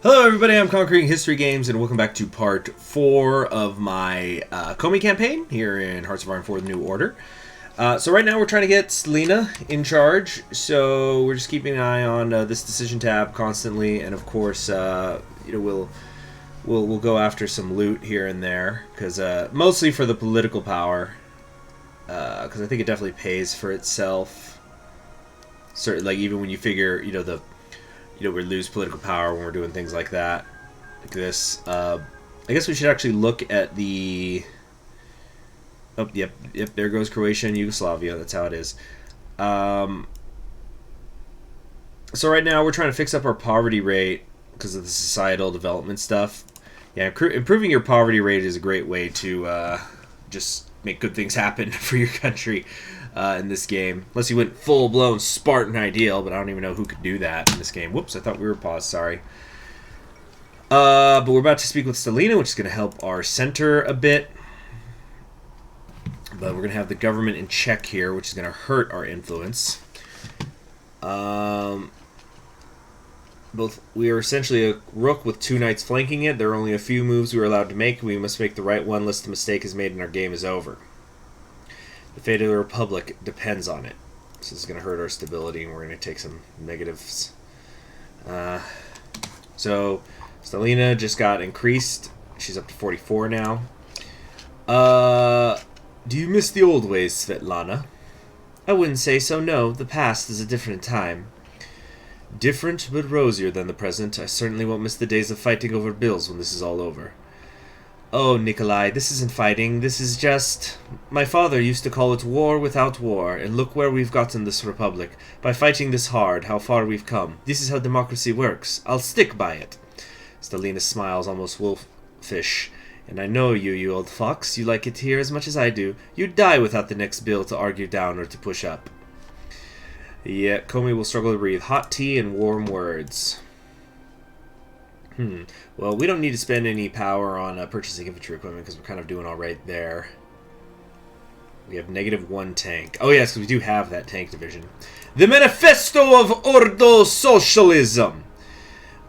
Hello everybody, I'm Conquering History Games, and welcome back to part 4 of my Comey campaign here in Hearts of Iron 4 The New Order. So right now we're trying to get Elena in charge, so we're just keeping an eye on this decision tab constantly, and of course, we'll go after some loot here and there, because mostly for the political power, because I think it definitely pays for itself. Certainly, like even when you figure, we lose political power when we're doing things like that, like this. I guess we should actually look at the... Oh, yep, there goes Croatia and Yugoslavia. That's how it is. So right now we're trying to fix up our poverty rate because of the societal development stuff. Yeah, improving your poverty rate is a great way to just make good things happen for your country. In this game. Unless you went full-blown Spartan ideal, but I don't even know who could do that in this game. Whoops, I thought we were paused, sorry. But we're about to speak with Elena, which is going to help our center a bit. But we're going to have the government in check here, which is going to hurt our influence. We are essentially a rook with 2 knights flanking it. There are only a few moves we are allowed to make. We must make the right one, lest a mistake is made and our game is over. The fate of the Republic depends on it. This is going to hurt our stability, and we're going to take some negatives. So, Elena just got increased. She's up to 44 now. Do you miss the old ways, Svetlana? I wouldn't say so, no. The past is a different time. Different, but rosier than the present. I certainly won't miss the days of fighting over bills when this is all over. Oh, Nikolai, this isn't fighting, this is just... My father used to call it war without war, and look where we've gotten this republic. By fighting this hard, how far we've come. This is how democracy works. I'll stick by it. Stelina smiles almost wolfish. And I know you, you old fox. You like it here as much as I do. You'd die without the next bill to argue down or to push up. Yeah, Comey will struggle to breathe. Hot tea and warm words. Well, we don't need to spend any power on purchasing infantry equipment because we're kind of doing all right there. We have -1 tank. Oh, yes, because we do have that tank division. The Manifesto of Ordo Socialism.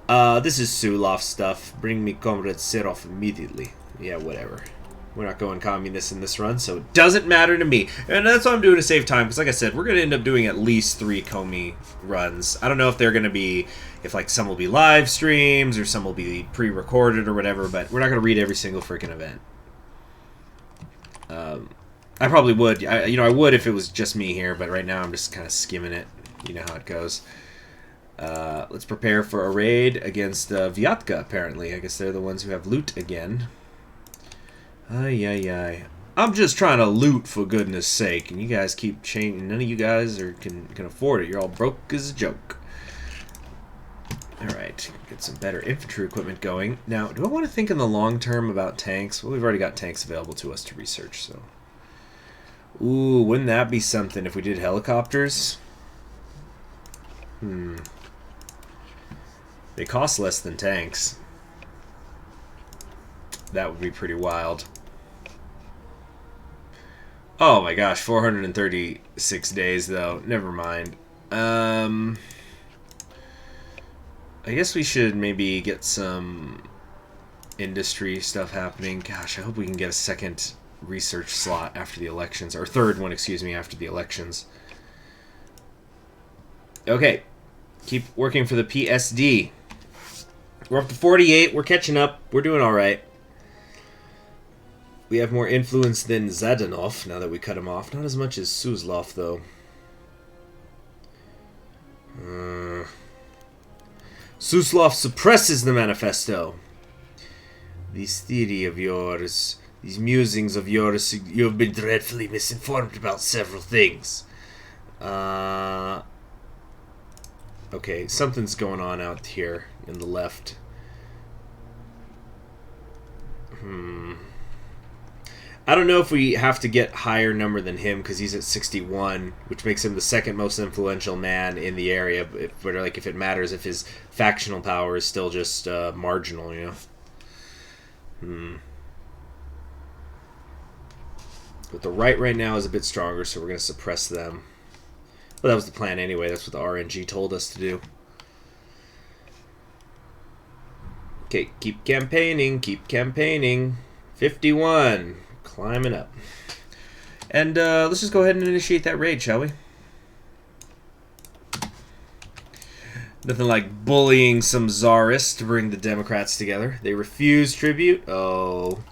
This is Sulov stuff. Bring me Comrade Serov immediately. Yeah, whatever. We're not going communist in this run, so it doesn't matter to me. And that's why I'm doing to save time, because like I said, we're going to end up doing at least 3 Comey runs. I don't know if they're going to be, if like some will be live streams, or some will be pre-recorded or whatever, but we're not going to read every single freaking event. I probably would. I would if it was just me here, but right now I'm just kind of skimming it. You know how it goes. Let's prepare for a raid against Vyatka, apparently. I guess they're the ones who have loot again. Ay. I'm just trying to loot for goodness sake, and you guys keep changing. None of you guys can afford it. You're all broke as a joke. Alright, get some better infantry equipment going. Now, do I want to think in the long term about tanks? Well, we've already got tanks available to us to research, so... Ooh, wouldn't that be something if we did helicopters? They cost less than tanks. That would be pretty wild. Oh my gosh, 436 days though. Never mind. I guess we should maybe get some industry stuff happening. Gosh, I hope we can get a second research slot after the elections. Or third one, excuse me, after the elections. Okay. Keep working for the PSD. We're up to 48. We're catching up. We're doing alright. We have more influence than Zadanov, now that we cut him off. Not as much as Suslov, though. Suslov suppresses the manifesto. This theory of yours, these musings of yours, you have been dreadfully misinformed about several things. Okay, something's going on out here in the left. I don't know if we have to get higher number than him because he's at 61, which makes him the second most influential man in the area. But like, if it matters, if his factional power is still just marginal, you know. But the right now is a bit stronger, so we're going to suppress them. Well, that was the plan anyway. That's what the RNG told us to do. Okay, keep campaigning, keep campaigning. 51. Climbing up. And let's just go ahead and initiate that raid, shall we? Nothing like bullying some czarists to bring the Democrats together. They refuse tribute. Oh.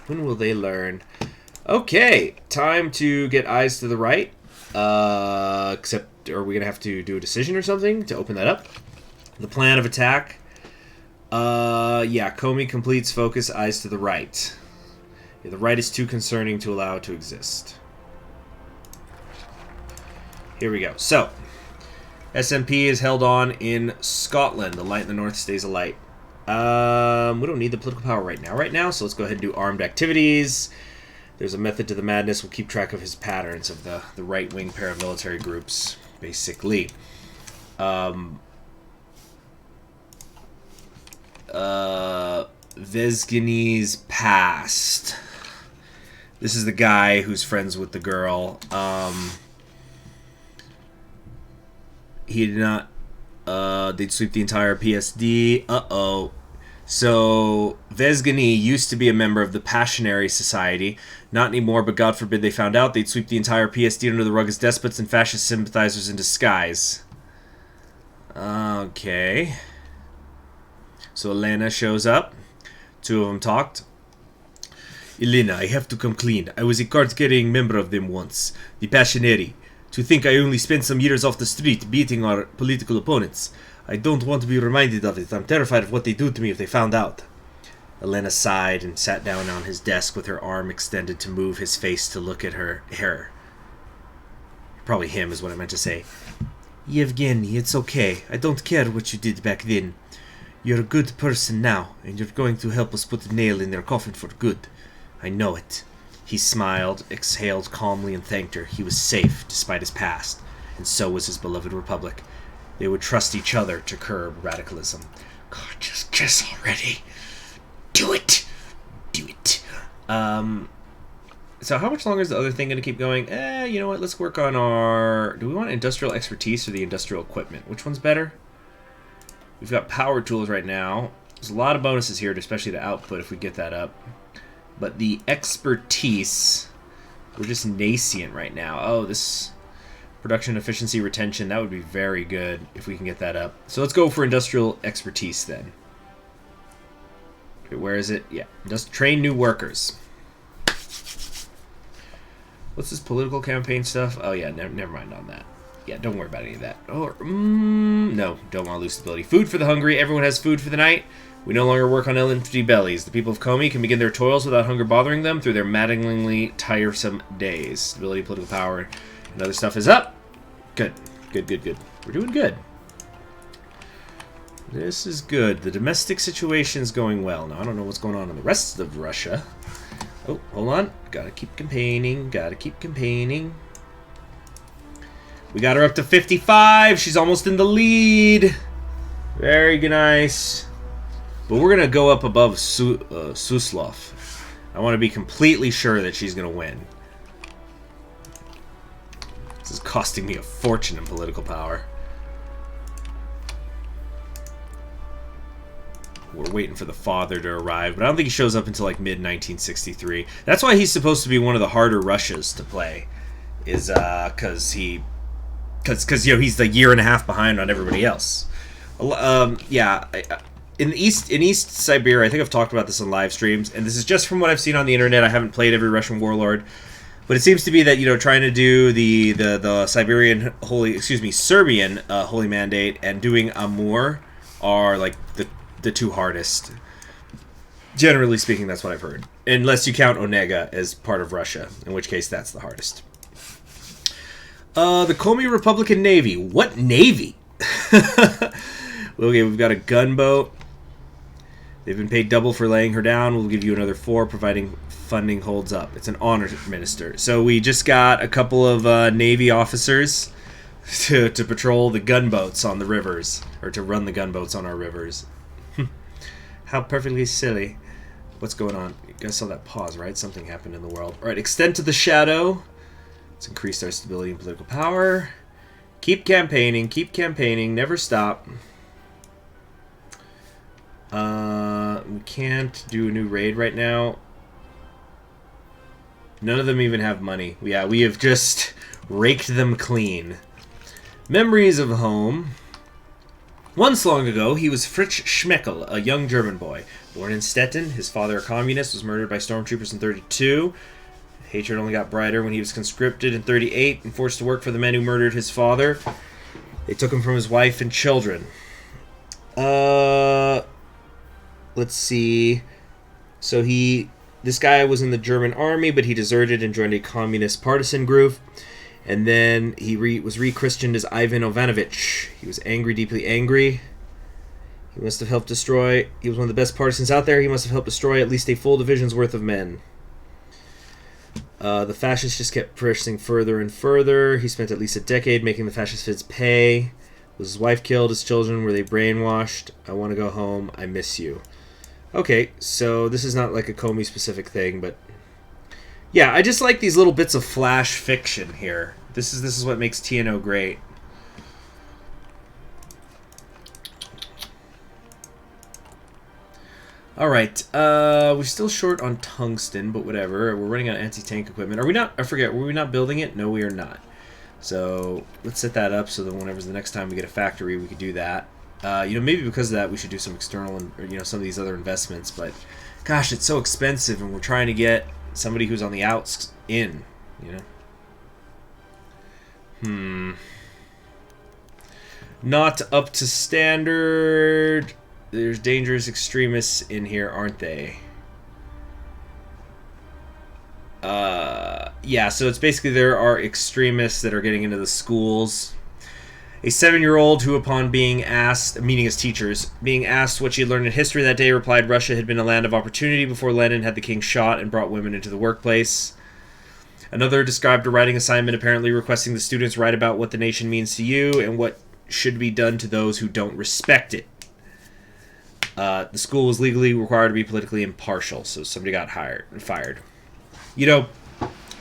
When will they learn? Okay, time to get eyes to the right. Except, are we going to have to do a decision or something to open that up? The plan of attack. Yeah, Comey completes focus, eyes to the right. Yeah, the right is too concerning to allow it to exist. Here we go. So, SMP is held on in Scotland. The light in the north stays a light. We don't need the political power right now, so let's go ahead and do armed activities. There's a method to the madness. We'll keep track of his patterns of the right-wing paramilitary groups, basically. Vevgeny's past. This is the guy who's friends with the girl. He did not... they'd sweep the entire PSD. Uh-oh. So, Vevgeny used to be a member of the Passionary Society. Not anymore, but God forbid they found out. They'd sweep the entire PSD under the rug as despots and fascist sympathizers in disguise. Okay. So Elena shows up. Two of them talked. Elena, I have to come clean. I was a card-carrying member of them once. The Passionary. To think I only spent some years off the street beating our political opponents. I don't want to be reminded of it. I'm terrified of what they'd do to me if they found out. Elena sighed and sat down on his desk with her arm extended to move his face to look at her. Probably him is what I meant to say. Yevgeny, it's okay. I don't care what you did back then. You're a good person now, and you're going to help us put a nail in their coffin for good. I know it. He smiled, exhaled calmly, and thanked her. He was safe, despite his past, and so was his beloved republic. They would trust each other to curb radicalism. God, just kiss already. Do it! Do it. So how much longer is the other thing going to keep going? You know what? Let's work on our... Do we want industrial expertise or the industrial equipment? Which one's better? We've got power tools right now. There's a lot of bonuses here, especially to output if we get that up. But the expertise... We're just nascent right now. Oh, this... Production efficiency retention, that would be very good if we can get that up. So let's go for industrial expertise then. Okay, where is it? Yeah, just train new workers. What's this political campaign stuff? Oh yeah, never mind on that. Yeah, don't worry about any of that. Oh, no, don't want to lose stability. Food for the hungry. Everyone has food for the night. We no longer work on empty bellies. The people of Comey can begin their toils without hunger bothering them through their maddeningly tiresome days. Stability, political power, and other stuff is up. Good. Good, good, good. We're doing good. This is good. The domestic situation's going well. Now, I don't know what's going on in the rest of Russia. Oh, hold on. Gotta keep campaigning. Gotta keep campaigning. We got her up to 55. She's almost in the lead. Very nice. But we're going to go up above Suslov. I want to be completely sure that she's going to win. This is costing me a fortune in political power. We're waiting for the father to arrive, but I don't think he shows up until like mid-1963. That's why he's supposed to be one of the harder Russias to play, is because you know, he's the year and a half behind on everybody else. Yeah, in East Siberia, I think I've talked about this in live streams, and this is just from what I've seen on the internet. I haven't played every Russian warlord. But it seems to be that, you know, trying to do the Serbian Holy Mandate and doing Amur are like the two hardest. Generally speaking, that's what I've heard. Unless you count Onega as part of Russia, in which case that's the hardest. The Komi Republican Navy. What navy? Okay, we've got a gunboat. They've been paid double for laying her down. We'll give you another 4, providing funding holds up. It's an honor minister. So we just got a couple of Navy officers to patrol the gunboats on the rivers, or to run the gunboats on our rivers. How perfectly silly. What's going on? You guys saw that pause, right? Something happened in the world. All right, extend to the shadow. Let's increase our stability and political power. Keep campaigning, never stop. We can't do a new raid right now. None of them even have money. Yeah, we have just raked them clean. Memories of home. Once long ago, he was Fritz Schmeckel, a young German boy. Born in Stettin, his father, a communist, was murdered by stormtroopers in 1932. Hatred only got brighter when he was conscripted in 1938 and forced to work for the men who murdered his father. They took him from his wife and children. Let's see. So this guy was in the German army, but he deserted and joined a communist partisan group. And then he was re-christened as Ivan Ivanovich. He was angry, deeply angry. He must have helped destroy... He was one of the best partisans out there. He must have helped destroy at least a full division's worth of men. The fascists just kept pressing further and further. He spent at least a decade making the fascist feds pay. Was his wife killed? His children? Were they brainwashed? I want to go home. I miss you. Okay, so this is not like a Comey specific thing, but... Yeah, I just like these little bits of flash fiction here. This is what makes TNO great. Alright, we're still short on tungsten, but whatever. We're running out of anti-tank equipment. Are we not? I forget, were we not building it? No, we are not. So, let's set that up so that whenever the next time we get a factory, we could do that. Maybe because of that, we should do some external, some of these other investments, but gosh, it's so expensive, and we're trying to get somebody who's on the outs in, Not up to standard. There's dangerous extremists in here, aren't they? Yeah, so it's basically there are extremists that are getting into the schools. A 7-year-old who, upon being asked, meaning his teachers, being asked what she had learned in history that day, replied Russia had been a land of opportunity before Lenin had the king shot and brought women into the workplace. Another described a writing assignment apparently requesting the students write about what the nation means to you and what should be done to those who don't respect it. The school was legally required to be politically impartial, so somebody got fired.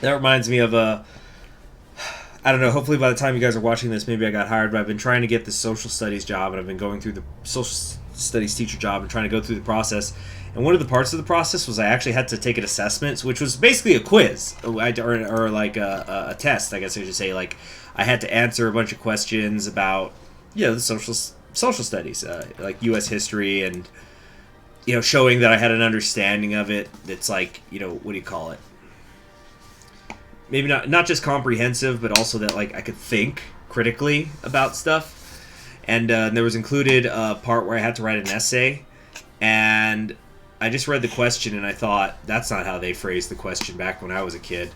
That reminds me of I don't know, hopefully by the time you guys are watching this, maybe I got hired, but I've been trying to get the social studies job, and I've been going through the social studies teacher job and trying to go through the process. And one of the parts of the process was I actually had to take an assessment, which was basically a quiz, or like a test, I guess I should say. Like, I had to answer a bunch of questions about, the social studies, like U.S. history, and, showing that I had an understanding of it. It's like, what do you call it? Maybe not just comprehensive, but also that like I could think critically about stuff. And there was included a part where I had to write an essay, and I just read the question and I thought that's not how they phrased the question back when I was a kid.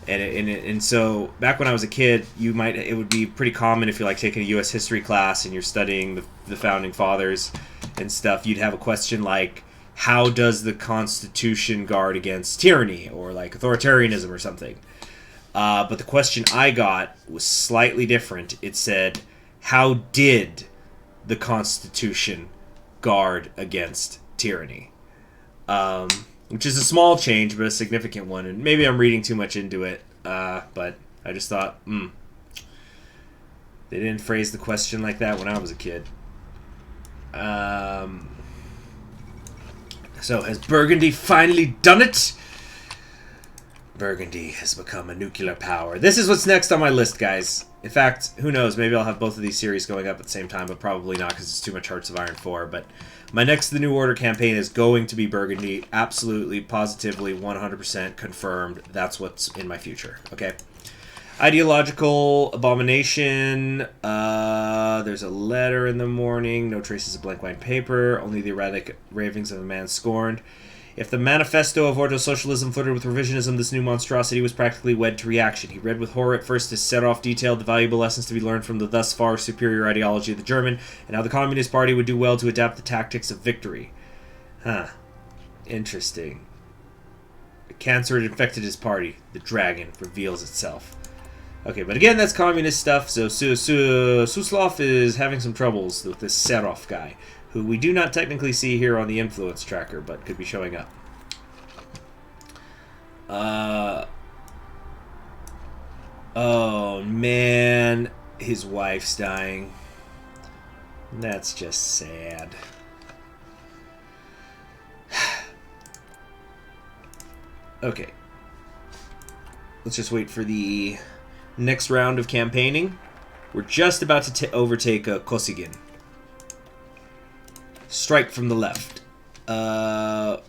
And so back when I was a kid, it would be pretty common if you're like taking a U.S. history class and you're studying the founding fathers and stuff. You'd have a question like, how does the Constitution guard against tyranny or like authoritarianism or something? But the question I got was slightly different. It said, how did the Constitution guard against tyranny? Which is a small change, but a significant one. And maybe I'm reading too much into it. But I just thought, they didn't phrase the question like that when I was a kid. So, has Burgundy finally done it? Burgundy has become a nuclear power. This is what's next on my list, guys. In fact, who knows? Maybe I'll have both of these series going up at the same time, but probably not because it's too much Hearts of Iron 4. But my next The New Order campaign is going to be Burgundy. Absolutely, positively, 100% confirmed. That's what's in my future. Okay? Ideological abomination. There's a letter in the morning. No traces of blank white paper. Only the erratic ravings of a man scorned. If the manifesto of Ordo Socialism flirted with revisionism, this new monstrosity was practically wed to reaction. He read with horror at first as Serov detailed the valuable lessons to be learned from the thus far superior ideology of the German, and how the Communist Party would do well to adapt the tactics of victory. Huh. Interesting. A cancer had infected his party. The dragon reveals itself. Okay, but again, that's communist stuff, so Suslov is having some troubles with this Serov guy, who we do not technically see here on the influence tracker, but could be showing up. Oh, man. His wife's dying. That's just sad. Okay. Let's just wait for the next round of campaigning. We're just about to overtake Kosygin. Strike from the left. The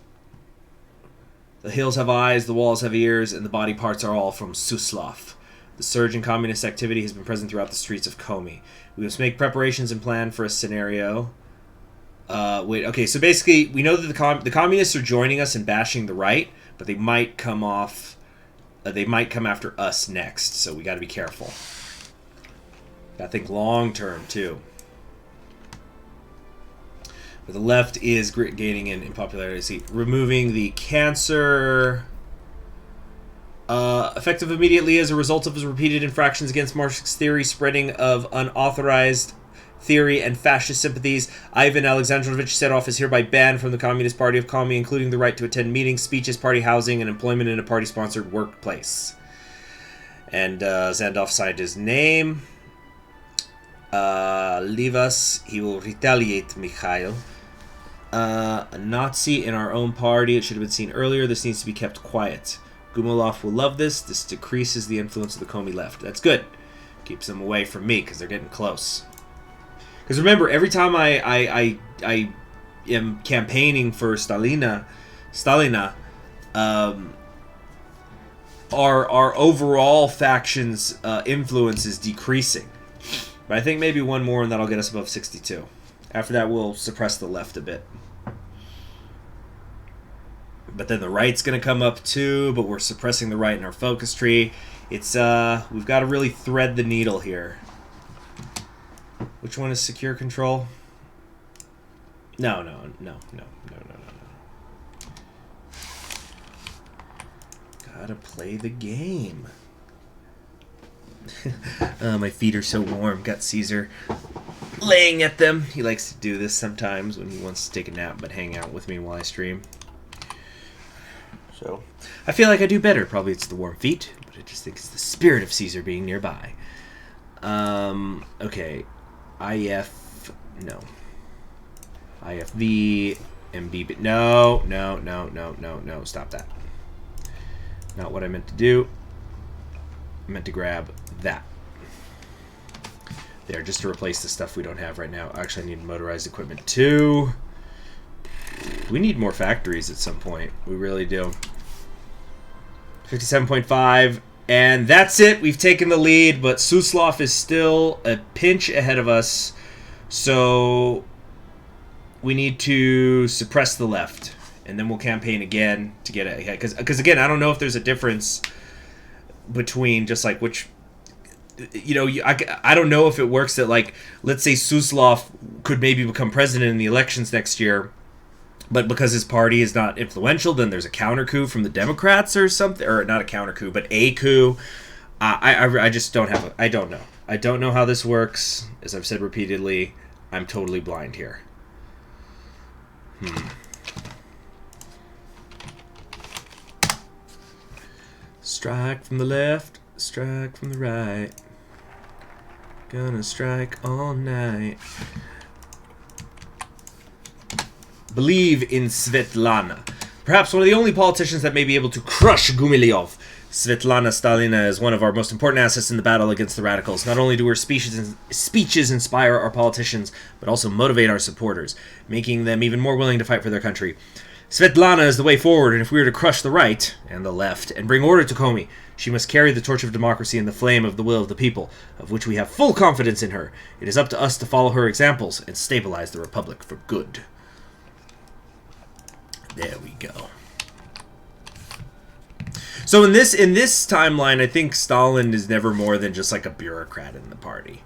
hills have eyes, the walls have ears, and the body parts are all from Suslov. The surge in communist activity has been present throughout the streets of Komi. We must make preparations and plan for a scenario. Wait, okay, so basically, we know that the communists are joining us and bashing the right, but they might come off... they might come after us next, so we gotta be careful. Gotta think long-term, too. But the left is gaining in popularity. See, removing the cancer... effective immediately as a result of his repeated infractions against Marxist theory, spreading of unauthorized theory and fascist sympathies. Ivan Alexandrovich Serov is hereby banned from the Communist Party of Comey, including the right to attend meetings, speeches, party housing, and employment in a party-sponsored workplace. And Zandov signed his name. Leave us. He will retaliate, Mikhail. A Nazi in our own party. It should have been seen earlier. This needs to be kept quiet. Gumilov will love this. This decreases the influence of the Comey left. That's good. Keeps them away from me, because they're getting close. Because remember, every time I am campaigning for Stalina, our overall faction's influence is decreasing. But I think maybe one more and that'll get us above 62. After that, we'll suppress the left a bit. But then the right's going to come up too, but we're suppressing the right in our focus tree. It's, we've got to really thread the needle here. Which one is secure control? No. Gotta play the game. My feet are so warm. Got Caesar laying at them. He likes to do this sometimes when he wants to take a nap, but hang out with me while I stream. So, I feel like I do better. Probably it's the warm feet, but I just think it's the spirit of Caesar being nearby. Okay. No. IFV, MB, no, stop that. Not what I meant to do. I meant to grab that. There, just to replace the stuff we don't have right now. Actually, I need motorized equipment too. We need more factories at some point. We really do. 57.5. And that's it. We've taken the lead, but Suslov is still a pinch ahead of us. So we need to suppress the left. And then we'll campaign again to get ahead. Because again, I don't know if there's a difference between just like which... You know, I don't know if it works that, like, let's say Suslov could maybe become president in the elections next year, but because his party is not influential, then there's a counter coup from the Democrats or something, or not a counter coup, but a coup. I just don't have I don't know. I don't know how this works. As I've said repeatedly, I'm totally blind here. Strike from the left, strike from the right. Gonna strike all night. Believe in Svetlana. Perhaps one of the only politicians that may be able to crush Gumilyov. Svetlana Stalina is one of our most important assets in the battle against the radicals. Not only do her speeches inspire our politicians, but also motivate our supporters, making them even more willing to fight for their country. Svetlana is the way forward, and if we are to crush the right and the left and bring order to Comey, she must carry the torch of democracy in the flame of the will of the people, of which we have full confidence in her. It is up to us to follow her examples and stabilize the Republic for good. There we go. So in this timeline, I think Stalin is never more than just like a bureaucrat in the party.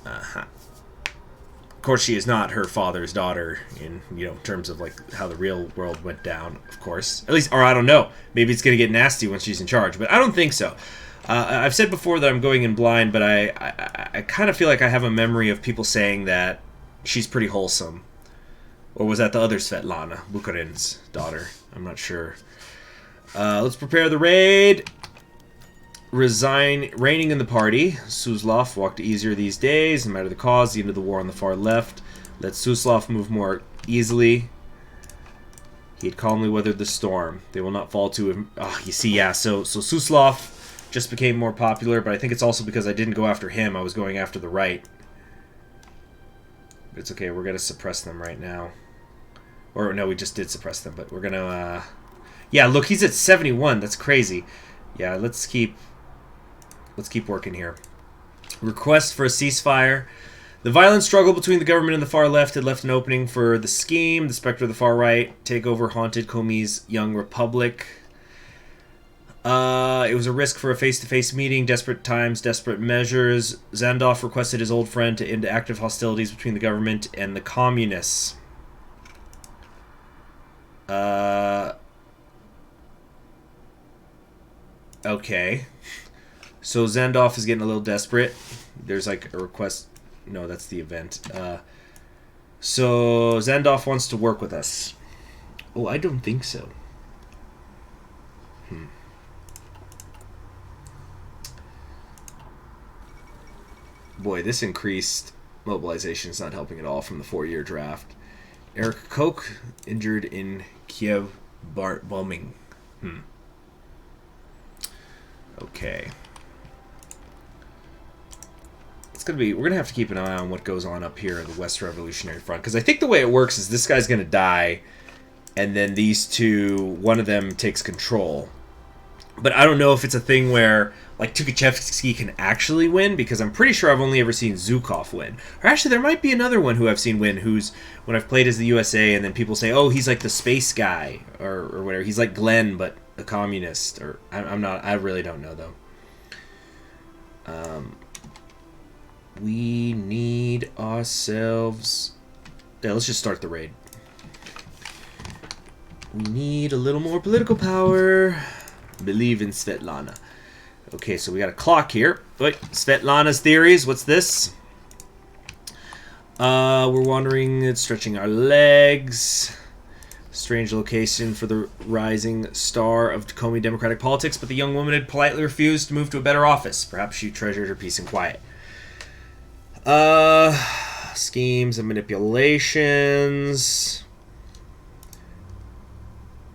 Of course, she is not her father's daughter in, terms of like how the real world went down, of course. At least, or I don't know. Maybe it's going to get nasty when she's in charge, but I don't think so. I've said before that I'm going in blind, but I kind of feel like I have a memory of people saying that she's pretty wholesome. Or was that the other Svetlana, Bukharin's daughter? I'm not sure. Let's prepare the raid. Reigning in the party. Suslov walked easier these days, no matter the cause, the end of the war on the far left. Let Suslov move more easily. He had calmly weathered the storm. They will not fall to him. Oh, you see, yeah. So Suslov just became more popular, but I think it's also because I didn't go after him. I was going after the right. But it's okay. We're gonna suppress them right now. Or no, we just did suppress them, but we're gonna. Yeah, look, he's at 71. That's crazy. Yeah, let's keep working here. Request for a ceasefire. The violent struggle between the government and the far left had left an opening for the scheme. The specter of the far right takeover haunted Comey's young republic. It was a risk for a face-to-face meeting. Desperate times, desperate measures. Zandov requested his old friend to end active hostilities between the government and the communists. Okay. So Zandov is getting a little desperate. There's like a request. No, that's the event. So Zandov wants to work with us. Oh, I don't think so. Boy, this increased mobilization is not helping at all from the 4-year draft. Eric Koch injured in Kiev bombing. Okay. We're gonna have to keep an eye on what goes on up here in the West Revolutionary Front, because I think the way it works is this guy's gonna die, and then these two, one of them takes control. But I don't know if it's a thing where like Tukhachevsky can actually win, because I'm pretty sure I've only ever seen Zhukov win. Or actually, there might be another one who I've seen win, who's when I've played as the USA, and then people say, "Oh, he's like the space guy," or whatever. He's like Glenn, but a communist. Or I'm not. I really don't know though. We need ourselves... Yeah, let's just start the raid. We need a little more political power. Believe in Svetlana. Okay, so we got a clock here. Wait, Svetlana's theories. What's this? We're wandering, stretching our legs. Strange location for the rising star of Comey democratic politics, but the young woman had politely refused to move to a better office. Perhaps she treasured her peace and quiet. Schemes and manipulations.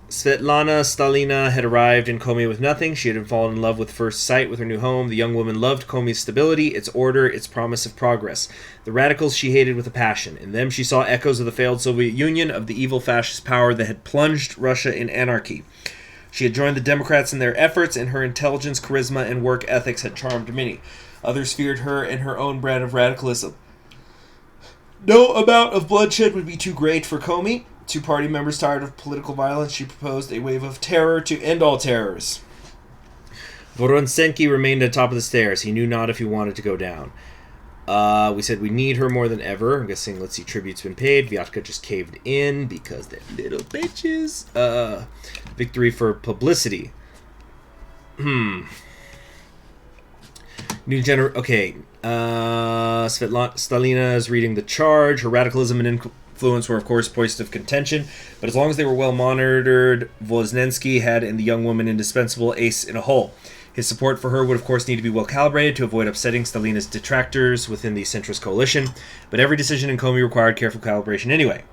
Svetlana Stalina had arrived in Komi with nothing. She had fallen in love with first sight with her new home. The young woman loved Komi's stability, its order, its promise of progress. The radicals she hated with a passion. In them she saw echoes of the failed Soviet Union, of the evil fascist power that had plunged Russia in anarchy. She had joined the Democrats in their efforts, and her intelligence, charisma, and work ethics had charmed many. Others feared her and her own brand of radicalism. No amount of bloodshed would be too great for Comey. Two party members tired of political violence, she proposed a wave of terror to end all terrors. Vorontsensky remained at the top of the stairs. He knew not if he wanted to go down. We said we need her more than ever. I'm guessing, let's see, tribute's been paid. Vyatka just caved in because they're little bitches. Victory for publicity. Okay. Stalina is reading the charge. Her radicalism and influence were, of course, points of contention, but as long as they were well monitored, Voznensky had in the young woman indispensable ace in a hole. His support for her would, of course, need to be well calibrated to avoid upsetting Stalina's detractors within the centrist coalition, but every decision in Comey required careful calibration anyway.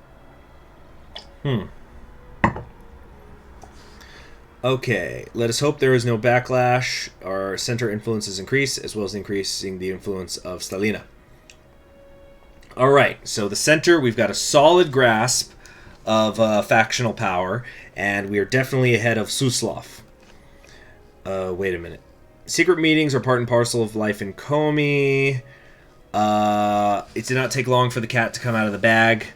Okay, let us hope there is no backlash. Our center influences increase, as well as increasing the influence of Stalina. Alright, so the center, we've got a solid grasp of factional power, and we are definitely ahead of Suslov. Wait a minute. Secret meetings are part and parcel of life in Comey. It did not take long for the cat to come out of the bag.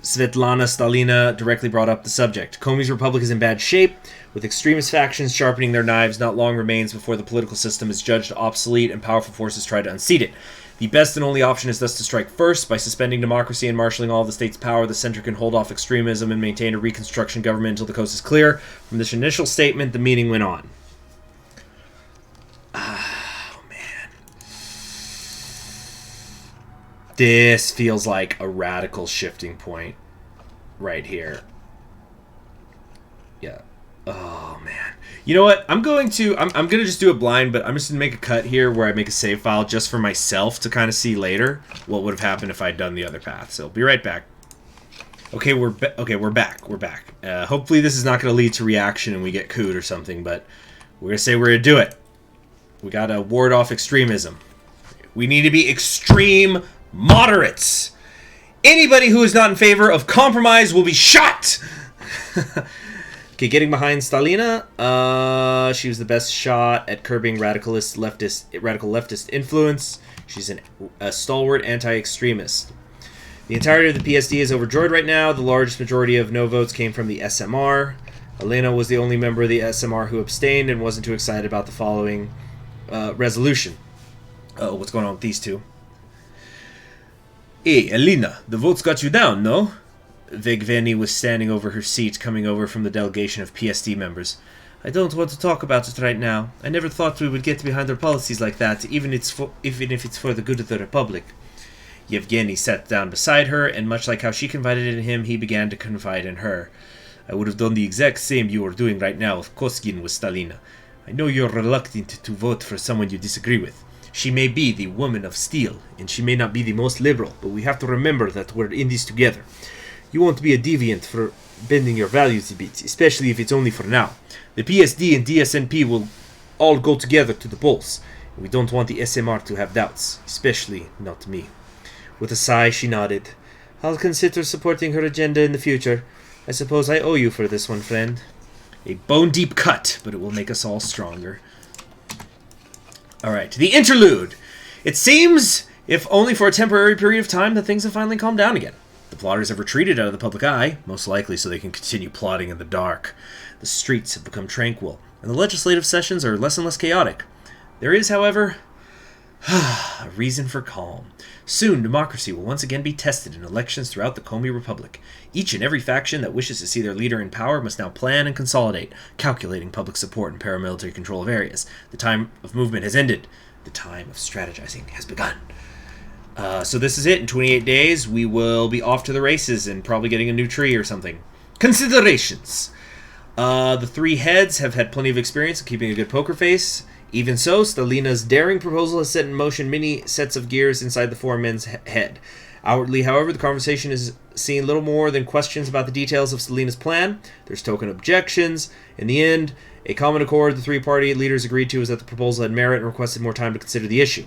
Svetlana Stalina directly brought up the subject. Comey's republic is in bad shape, with extremist factions sharpening their knives. Not long remains before the political system is judged obsolete and powerful forces try to unseat it. The best and only option is thus to strike first. By suspending democracy and marshalling all of the state's power, the center can hold off extremism and maintain a reconstruction government until the coast is clear. From this initial statement, the meeting went on. Oh, man. This feels like a radical shifting point right here. Yeah. Oh, man. You know what? I'm going to just do it blind, but I'm just going to make a cut here where I make a save file just for myself to kind of see later what would have happened if I'd done the other path. So, be right back. Okay, we're back. We're back. Hopefully this is not going to lead to reaction and we get cooed or something, but we're going to say we're going to do it. We got to ward off extremism. We need to be extreme moderates. Anybody who is not in favor of compromise will be shot. Okay, getting behind Stalina. She was the best shot at curbing radical leftist influence. She's a stalwart anti-extremist. The entirety of the PSD is overjoyed right now. The largest majority of no votes came from the SMR. Elena was the only member of the SMR who abstained and wasn't too excited about the following resolution. Oh, what's going on with these two? Hey, Elena, the votes got you down, no? Vevgeny was standing over her seat, coming over from the delegation of PSD members. I don't want to talk about it right now. I never thought we would get behind their policies like that, even if it's for the good of the Republic. Vevgeny sat down beside her, and much like how she confided in him, he began to confide in her. I would have done the exact same you are doing right now if Kosygin was Stalina. I know you're reluctant to vote for someone you disagree with. She may be the woman of steel, and she may not be the most liberal, but we have to remember that we're in this together. You won't be a deviant for bending your values a bit, especially if it's only for now. The PSD and DSNP will all go together to the polls, and we don't want the SMR to have doubts, especially not me. With a sigh, she nodded. I'll consider supporting her agenda in the future. I suppose I owe you for this one, friend. A bone-deep cut, but it will make us all stronger. Alright, the interlude. It seems, if only for a temporary period of time, that things have finally calmed down again. The plotters have retreated out of the public eye, most likely so they can continue plotting in the dark. The streets have become tranquil, and the legislative sessions are less and less chaotic. There is, however, a reason for calm. Soon, democracy will once again be tested in elections throughout the Comey Republic. Each and every faction that wishes to see their leader in power must now plan and consolidate, calculating public support and paramilitary control of areas. The time of movement has ended. The time of strategizing has begun. So this is it. In 28 days, we will be off to the races and probably getting a new tree or something. Considerations. The three heads have had plenty of experience in keeping a good poker face. Even so, Stalina's daring proposal has set in motion many sets of gears inside the four men's head. Outwardly, however, the conversation is seeing little more than questions about the details of Stalina's plan. There's token objections. In the end, a common accord the three-party leaders agreed to is that the proposal had merit and requested more time to consider the issue.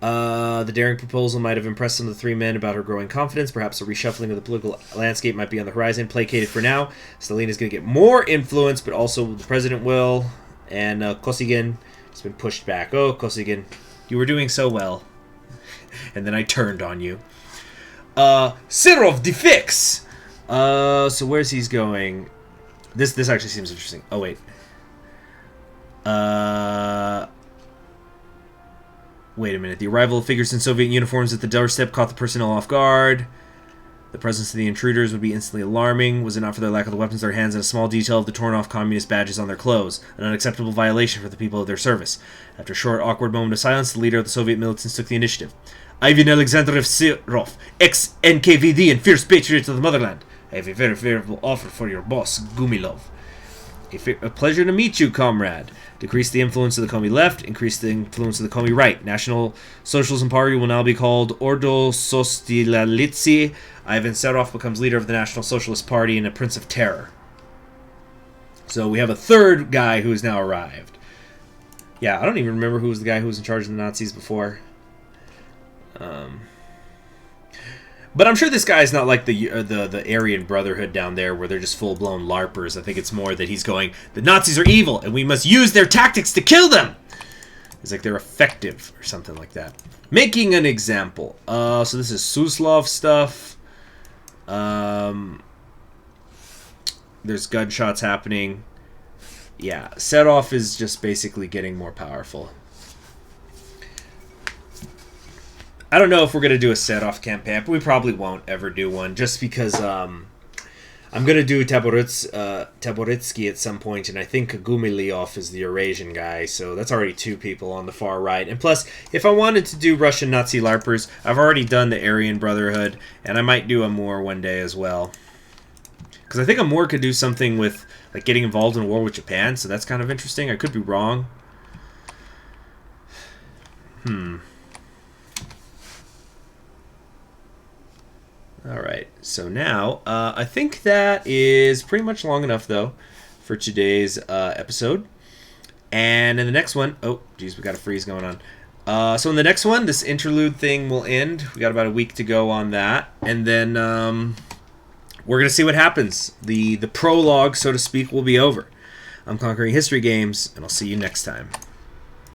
The daring proposal might have impressed some of the three men about her growing confidence. Perhaps a reshuffling of the political landscape might be on the horizon. Placated for now. Stalina's going to get more influence, but also the president will. And Kosygin has been pushed back. Oh, Kosygin, you were doing so well. And then I turned on you. Sirov defix! So where's he going? This actually seems interesting. Oh, wait. Wait a minute. The arrival of figures in Soviet uniforms at the doorstep caught the personnel off guard. The presence of the intruders would be instantly alarming. Was it not for their lack of the weapons in their hands and a small detail of the torn-off communist badges on their clothes? An unacceptable violation for the people of their service. After a short, awkward moment of silence, the leader of the Soviet militants took the initiative. Ivan Alexandrovich Sirov, ex-NKVD and fierce patriot of the motherland. I have a very favorable offer for your boss, Gumilov. A pleasure to meet you, comrade. Decrease the influence of the Comey left, increase the influence of the Comey right. National Socialism Party will now be called Ordo Sostilalitsi. Ivan Serov becomes leader of the National Socialist Party and a Prince of Terror. So we have a third guy who has now arrived. Yeah, I don't even remember who was the guy who was in charge of the Nazis before. But I'm sure this guy's not like the Aryan Brotherhood down there where they're just full-blown LARPers. I think it's more that he's going, the Nazis are evil, and we must use their tactics to kill them! It's like they're effective, or something like that. Making an example. So this is Suslov stuff. There's gunshots happening. Yeah, Serov is just basically getting more powerful. I don't know if we're going to do a set-off campaign, but we probably won't ever do one, just because I'm going to do Taboritsky at some point, and I think Gumilyov is the Eurasian guy, so that's already two people on the far right. And plus, if I wanted to do Russian Nazi LARPers, I've already done the Aryan Brotherhood, and I might do Amur one day as well. Because I think Amur could do something with like getting involved in a war with Japan, so that's kind of interesting. I could be wrong. All right, so now I think that is pretty much long enough, though, for today's episode. And in the next one, oh, geez, we got a freeze going on. So in the next one, this interlude thing will end. We got about a week to go on that. And then we're going to see what happens. The prologue, so to speak, will be over. I'm Conquering History Games, and I'll see you next time.